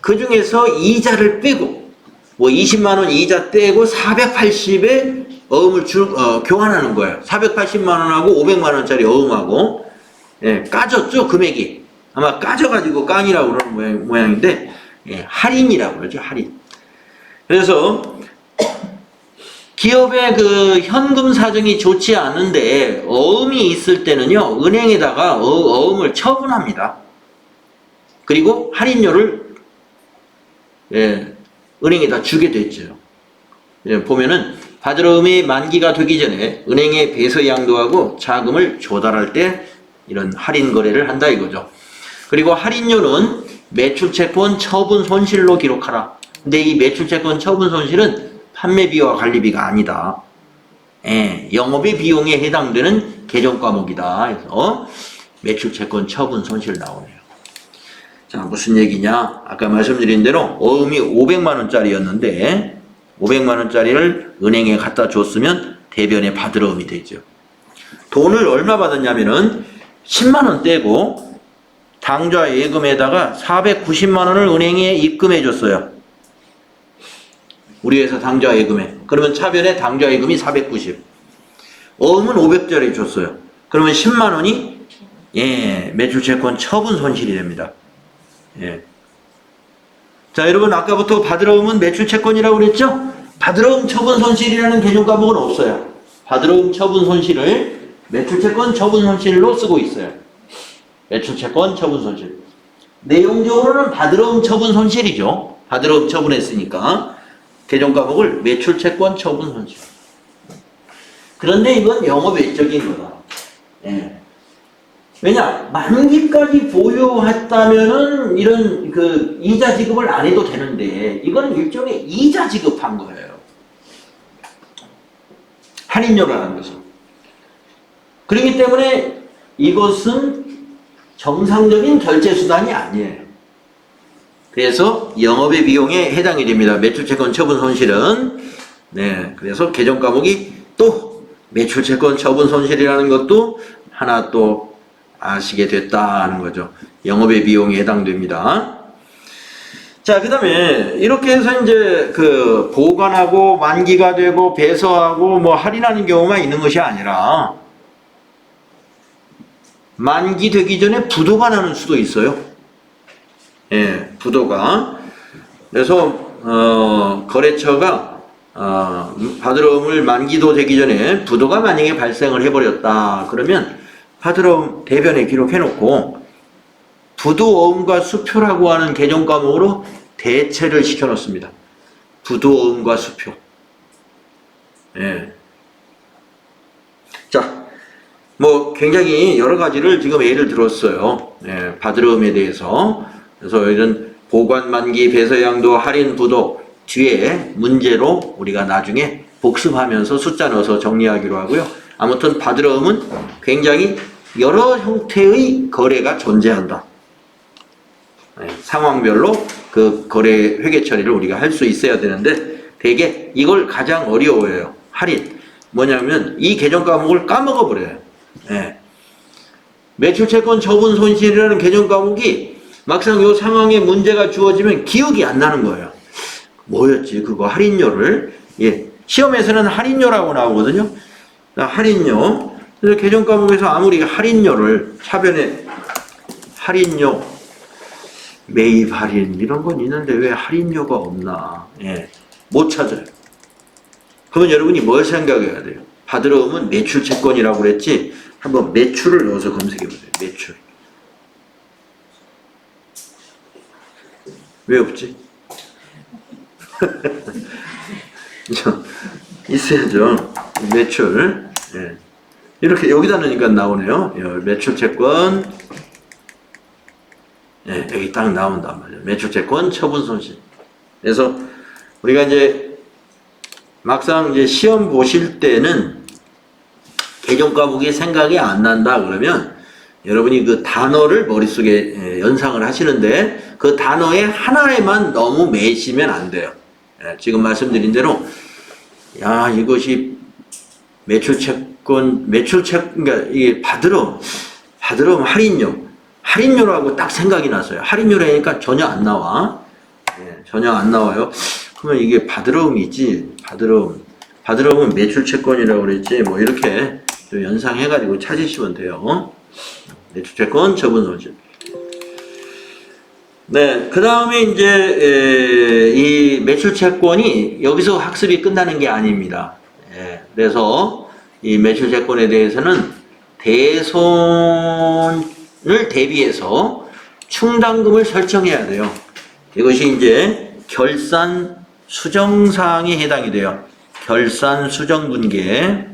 그 중에서 이자를 빼고 20만원 이자 떼고 480에 어음을 교환하는 거예요. 480만원하고 500만원짜리 어음하고 까졌죠, 금액이. 아마 까져가지고 깡이라고 그러는 모양인데 할인이라고 그러죠. 할인. 그래서 기업의 그 현금 사정이 좋지 않은데 어음이 있을 때는요, 은행에다가 어음을 처분합니다. 그리고 할인료를 은행에다 주게 됐죠. 보면은 받으러움이 만기가 되기 전에 은행에 배서 양도하고 자금을 조달할 때 이런 할인 거래를 한다 이거죠. 그리고 할인료는 매출채권 처분 손실로 기록하라. 근데 이 매출채권 처분 손실은 판매비와 관리비가 아니다. 영업의 비용에 해당되는 개정 과목이다. 그래서 매출채권 처분 손실 나오네요. 자, 무슨 얘기냐? 아까 말씀드린 대로 어음이 500만 원짜리였는데 500만 원짜리를 은행에 갖다 줬으면 대변에 받으러움이 되죠. 돈을 얼마 받았냐면은 10만 원 떼고 당좌 예금에다가 490만 원을 은행에 입금해 줬어요. 우리 회사 당좌 예금에. 그러면 차변에 당좌 예금이 490. 어음은 500짜리 줬어요. 그러면 10만 원이 매출채권 처분 손실이 됩니다. 자, 여러분 아까부터 받으러움은 매출채권이라고 그랬죠? 받으러움 처분 손실이라는 개정 과목은 없어요. 받으러움 처분 손실을 매출채권 처분 손실로 쓰고 있어요. 매출채권 처분 손실. 내용적으로는 받으러움 처분 손실이죠. 받으러움 처분했으니까 개정 과목을 매출채권 처분 손실. 그런데 이건 영업 외적인 거다. 왜냐? 만기까지 보유했다면은 이런 그 이자 지급을 안 해도 되는데 이거는 일종의 이자 지급한 거예요. 할인료라는 것은. 그렇기 때문에 이것은 정상적인 결제 수단이 아니에요. 그래서 영업의 비용에 해당이 됩니다. 매출채권 처분 손실은. 그래서 개정 과목이 또 매출채권 처분 손실이라는 것도 하나 또 아시게 됐다는 거죠. 영업의 비용에 해당됩니다. 자, 그 다음에 이렇게 해서 이제 그 보관하고 만기가 되고 배서하고 뭐 할인하는 경우만 있는 것이 아니라 만기 되기 전에 부도가 나는 수도 있어요. 부도가. 그래서 거래처가 받으러움을 만기도 되기 전에 부도가 만약에 발생을 해버렸다 그러면 받으러움 대변에 기록해놓고 부도어음과 수표라고 하는 개정 과목으로 대체를 시켜놓습니다. 부도어음과 수표. 자, 뭐 굉장히 여러 가지를 지금 예를 들었어요. 받으러움에 대해서. 그래서 이런 보관 만기 배서양도 할인 부도 뒤에 문제로 우리가 나중에 복습하면서 숫자 넣어서 정리하기로 하고요. 아무튼 받으러움은 굉장히 여러 형태의 거래가 존재한다. 상황별로 그 거래 회계 처리를 우리가 할 수 있어야 되는데 되게 이걸 가장 어려워해요. 할인. 뭐냐면 이 개정 과목을 까먹어 버려요. 매출채권 처분 손실이라는 개정 과목이 막상 이 상황에 문제가 주어지면 기억이 안 나는 거예요. 뭐였지? 그거 할인료를. 시험에서는 할인료라고 나오거든요. 할인료. 그래서 개정 과목에서 아무리 할인료를 차변에 할인료, 매입 할인 이런 건 있는데 왜 할인료가 없나? 못 찾아요. 그러면 여러분이 뭘 생각해야 돼요? 받으러움은 매출채권이라고 그랬지? 한번 매출을 넣어서 검색해 보세요. 매출. 왜 없지? 있어야죠. 매출. 이렇게 여기다 넣으니까 나오네요. 매출채권. 여기 딱 나온단 말이에요. 매출채권 처분 손실. 그래서 우리가 이제 막상 이제 시험 보실 때는 개정 과목이 생각이 안 난다 그러면 여러분이 그 단어를 머릿속에 연상을 하시는데 그 단어의 하나에만 너무 매시면 안 돼요. 지금 말씀드린 대로 이것이 매출채권, 그러니까 이게 받으러움 할인료라고 딱 생각이 났어요. 할인료라니까 전혀 안 나와. 전혀 안 나와요. 그러면 이게 받으러움이지. 받으러움은 매출채권이라고 그랬지. 뭐 이렇게 좀 연상해가지고 찾으시면 돼요. 매출채권 처분 손실. 그 다음에 이제 이 매출채권이 여기서 학습이 끝나는 게 아닙니다. 그래서 이 매출채권에 대해서는 대손을 대비해서 충당금을 설정해야 돼요. 이것이 이제 결산 수정사항에 해당이 돼요. 결산 수정분계.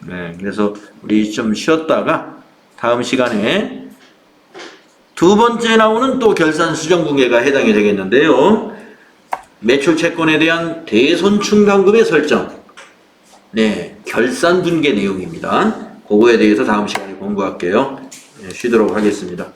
네, 그래서 우리 좀 쉬었다가 다음 시간에 두 번째 나오는 또 결산 수정분계가 해당이 되겠는데요. 매출 채권에 대한 대손 충당금의 설정. 네, 결산 분계 내용입니다. 그거에 대해서 다음 시간에 공부할게요. 네, 쉬도록 하겠습니다.